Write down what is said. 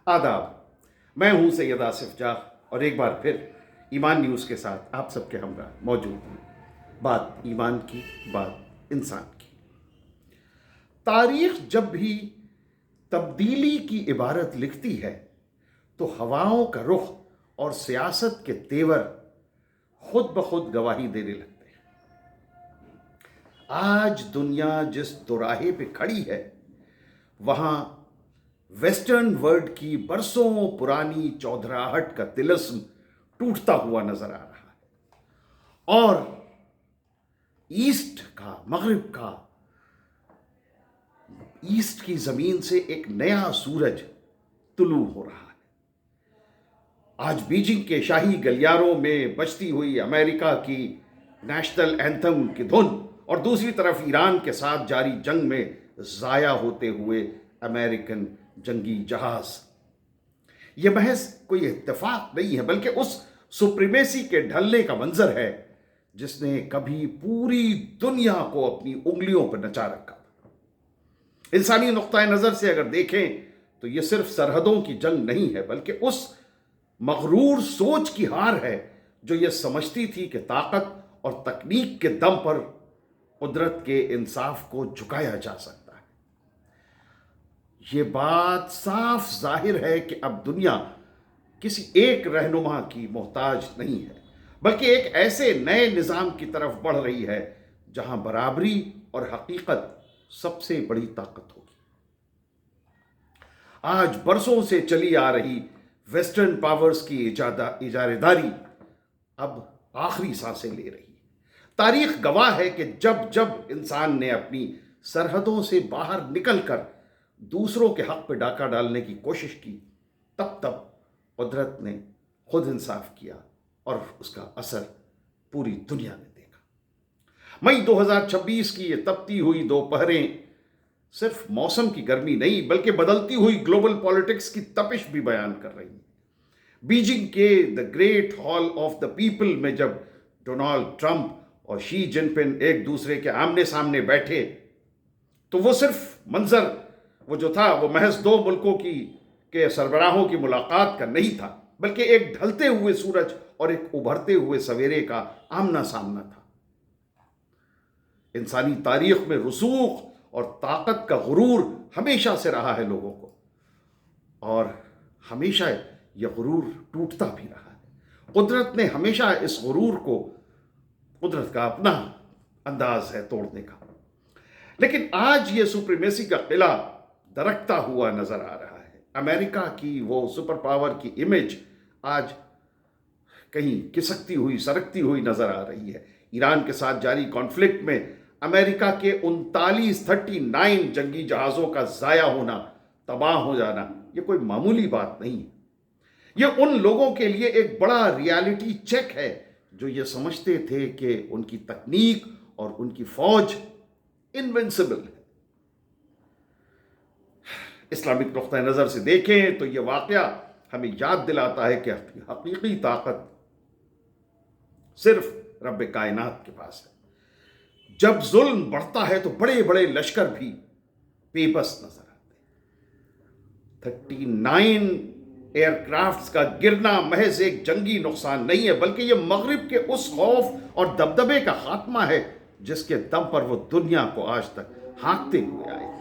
آداب، میں ہوں سید آصف جاہ اور ایک بار پھر ایمان نیوز کے ساتھ آپ سب کے ہمراہ موجود ہوں۔ بات ایمان کی، بات انسان کی۔ تاریخ جب بھی تبدیلی کی عبارت لکھتی ہے تو ہواؤں کا رخ اور سیاست کے تیور خود بخود گواہی دینے لگتے ہیں۔ آج دنیا جس دوراہے پہ کھڑی ہے وہاں ویسٹرن ورلڈ کی برسوں پرانی چودھراہٹ کا طلسم ٹوٹتا ہوا نظر آ رہا ہے، اور ایسٹ کی زمین سے ایک نیا سورج طلوع ہو رہا ہے۔ آج بیجنگ کے شاہی گلیاروں میں بجتی ہوئی امریکہ کی نیشنل اینتھم کی دھن اور دوسری طرف ایران کے ساتھ جاری جنگ میں ضائع ہوتے ہوئے امریکن جنگی جہاز، یہ محض کوئی اتفاق نہیں ہے بلکہ اس سپریمیسی کے ڈھلنے کا منظر ہے جس نے کبھی پوری دنیا کو اپنی انگلیوں پر نچا رکھا تھا۔ انسانی نقطہ نظر سے اگر دیکھیں تو یہ صرف سرحدوں کی جنگ نہیں ہے بلکہ اس مغرور سوچ کی ہار ہے جو یہ سمجھتی تھی کہ طاقت اور تکنیک کے دم پر قدرت کے انصاف کو جھکایا جا سکتا ہے۔ یہ بات صاف ظاہر ہے کہ اب دنیا کسی ایک رہنما کی محتاج نہیں ہے بلکہ ایک ایسے نئے نظام کی طرف بڑھ رہی ہے جہاں برابری اور حقیقت سب سے بڑی طاقت ہوگی۔ آج برسوں سے چلی آ رہی ویسٹرن پاورز کی اجارہ اب آخری سانسیں لے رہی ہے۔ تاریخ گواہ ہے کہ جب جب انسان نے اپنی سرحدوں سے باہر نکل کر دوسروں کے حق پہ ڈاکہ ڈالنے کی کوشش کی تب تب قدرت نے خود انصاف کیا اور اس کا اثر پوری دنیا نے دیکھا۔ مئی 2026 کی یہ تپتی ہوئی دوپہریں صرف موسم کی گرمی نہیں بلکہ بدلتی ہوئی گلوبل پالیٹکس کی تپش بھی بیان کر رہی ہیں۔ بیجنگ کے the great hall of the people میں جب ڈونالڈ ٹرمپ اور شی جن پنگ ایک دوسرے کے آمنے سامنے بیٹھے تو وہ صرف منظر وہ جو تھا وہ محض دو ملکوں کے سربراہوں کی ملاقات کا نہیں تھا بلکہ ایک ڈھلتے ہوئے سورج اور ایک ابھرتے ہوئے سویرے کا آمنا سامنا تھا۔ انسانی تاریخ میں رسوخ اور طاقت کا غرور ہمیشہ سے رہا ہے لوگوں کو، اور ہمیشہ یہ غرور ٹوٹتا بھی رہا ہے۔ قدرت نے ہمیشہ اس غرور کو، قدرت کا اپنا انداز ہے توڑنے کا، لیکن آج یہ سپریمیسی کا قلعہ درکتا ہوا نظر آ رہا ہے۔ امریکہ کی وہ سپر پاور کی امیج آج کہیں کسکتی ہوئی، سرکتی ہوئی نظر آ رہی ہے۔ ایران کے ساتھ جاری کانفلکٹ میں امریکہ کے 39 جنگی جہازوں کا ضائع ہونا، تباہ ہو جانا، یہ کوئی معمولی بات نہیں ہے۔ یہ ان لوگوں کے لیے ایک بڑا ریالٹی چیک ہے جو یہ سمجھتے تھے کہ ان کی تکنیک اور ان کی فوج انوینسیبل ہے۔ اسلامک نقطہ نظر سے دیکھیں تو یہ واقعہ ہمیں یاد دلاتا ہے کہ حقیقی طاقت صرف رب کائنات کے پاس ہے۔ جب ظلم بڑھتا ہے تو بڑے بڑے لشکر بھی بے بس نظر آتے ہیں۔ 39 ایئر کرافٹس کا گرنا محض ایک جنگی نقصان نہیں ہے بلکہ یہ مغرب کے اس خوف اور دبدبے کا خاتمہ ہے جس کے دم پر وہ دنیا کو آج تک ہانکتے ہوئے آئے۔